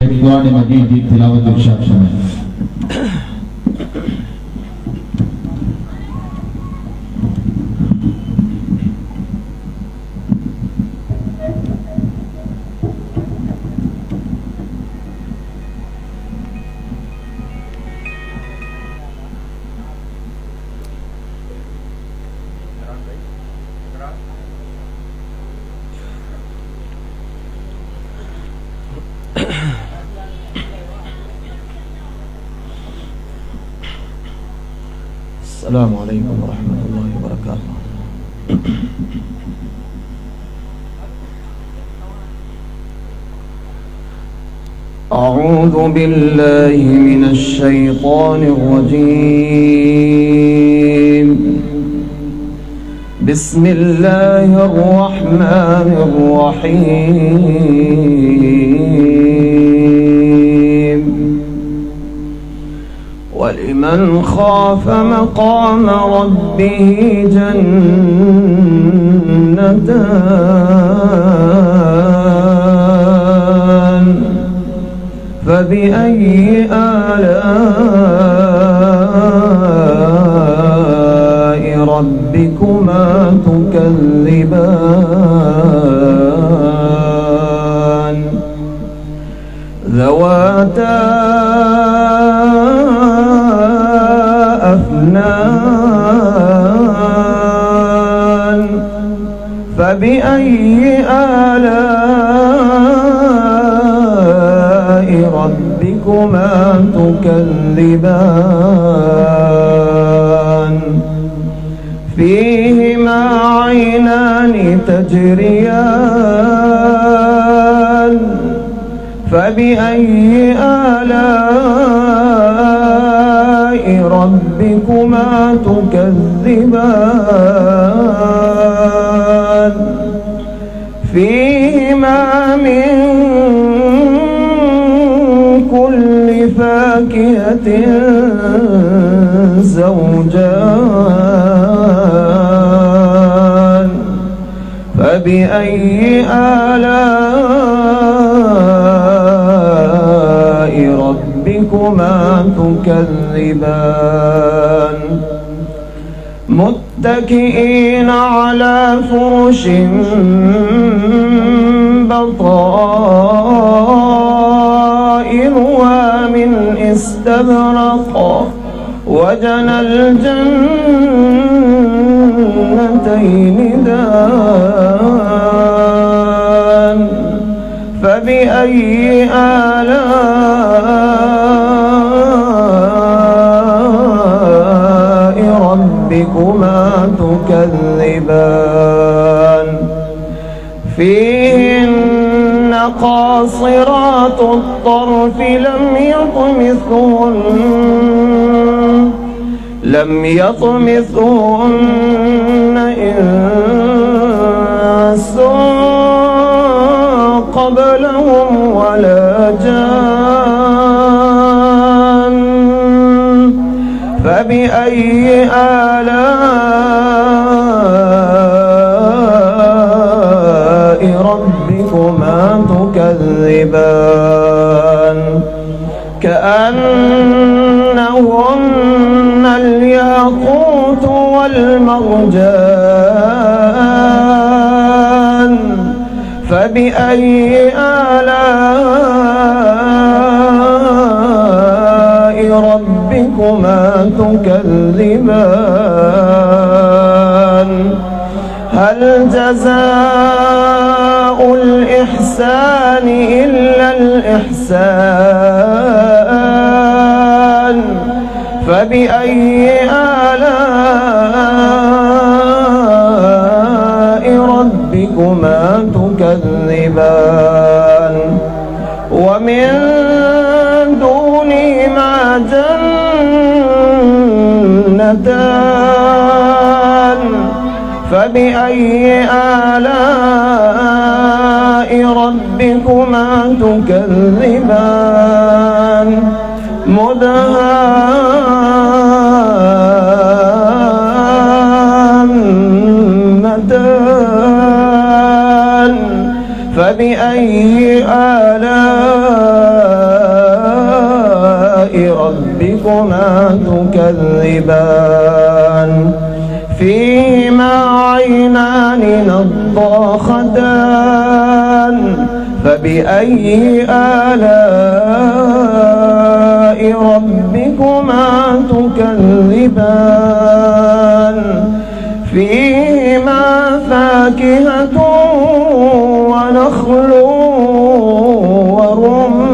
कुरान मजीद की तिलावत इरशाद फरमाएं। السلام عليكم ورحمة الله وبركاته. أعوذ بالله من الشيطان الرجيم. بسم الله الرحمن الرحيم. ولمن خاف مقام ربه جنتان فبأي آلاء ربكما تكذبان ذواتا أفنان فبأي آلاء ربكما تكذبان فيهما عينان تجريان فبأي آلاء ربكما تكذبان فيهما من كل فاكهة زوجان فبأي آلاء ربكما تكذبان متكئين على فرش بطائنها من استبرق وجنى الجنتين دان فبأي آلاء ربكما تكذبان فيهن قاصرات الطرف لم يطمثهن إنس قبلهم ولا جان فبأي آلاء ربكما تكذبان كأنهن الياقوت والمرجان فبأي آلاء ربكما تكذبان هل جزاء الإحسان إلا الإحسان فبأي آلاء ربكما تكذبان ومن دونهما جنتان فبأي آلاء ربكما تكذبان مدهامتان فبأي آلاء ربكما تكذبان فيهما عينان نضاختان فبأي آلاء ربكما تكذبان فيهما فاكهة ونخل ورمان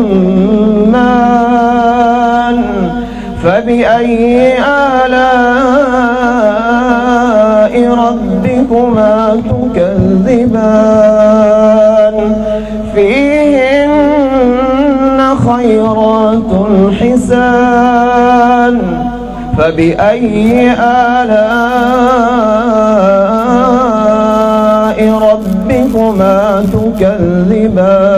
فبأي آلاء ربكما تكذبان فيهن خيرات حسان فبأي آلاء ربكما تكذبان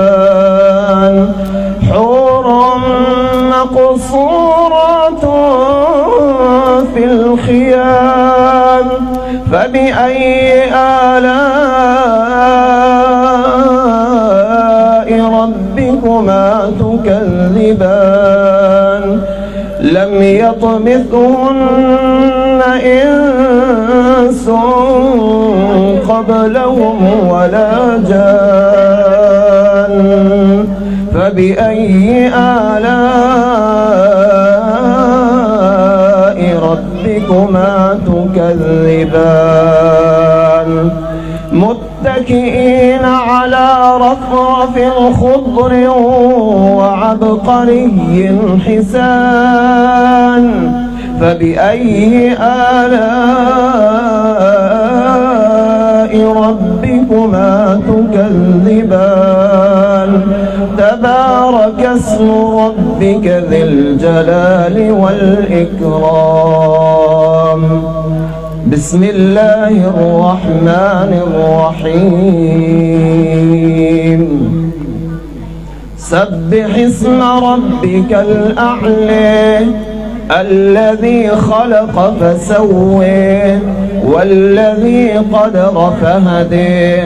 حور مقصورات في الخيام فبأي آلاء ربكما تكذبان لم يطمثهن إنس قبلهم ولا جان فبأي آلاء ربكما تكذبان متكئين على رفرف خضر وعبقري حسان فبأي آلاء ربكما تكذبان تبارك اسم ربك ذي الجلال والإكرام بسم الله الرحمن الرحيم سبح اسم ربك الأعلى الذي خلق فسوى والذي قدر فهدى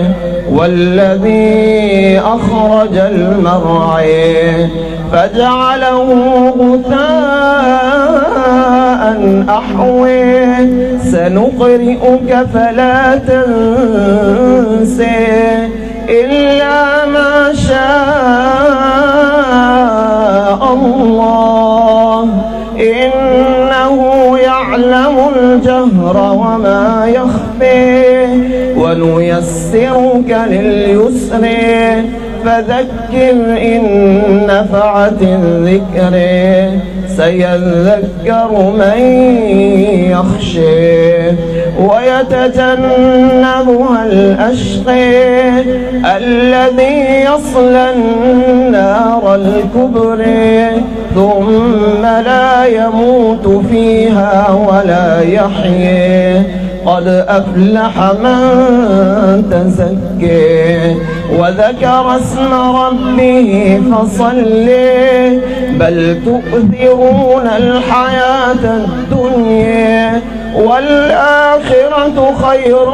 والذي أخرج المرعى فجعله غثاء أحوى سنقرئك فلا تنسى إلا ما شاء الله إنه يعلم الجهر وما يخفي ونيسرك لليسر فذكر إن نفعت الذكر سيذكر من يخشى ويتجنبها الأشقى الذي يصلى النار الكبرى ثم لا يموت فيها ولا يحيى قد أفلح من تزكى وذكر اسم ربه فصلى بل تؤثرون الحياة الدنيا والآخرة خير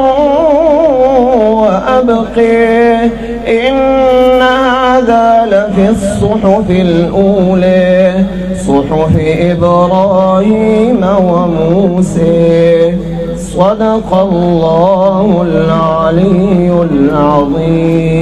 وأبقى إن هذا لفي الصحف الأولى صحف إبراهيم وموسى صدق الله العلي العظيم.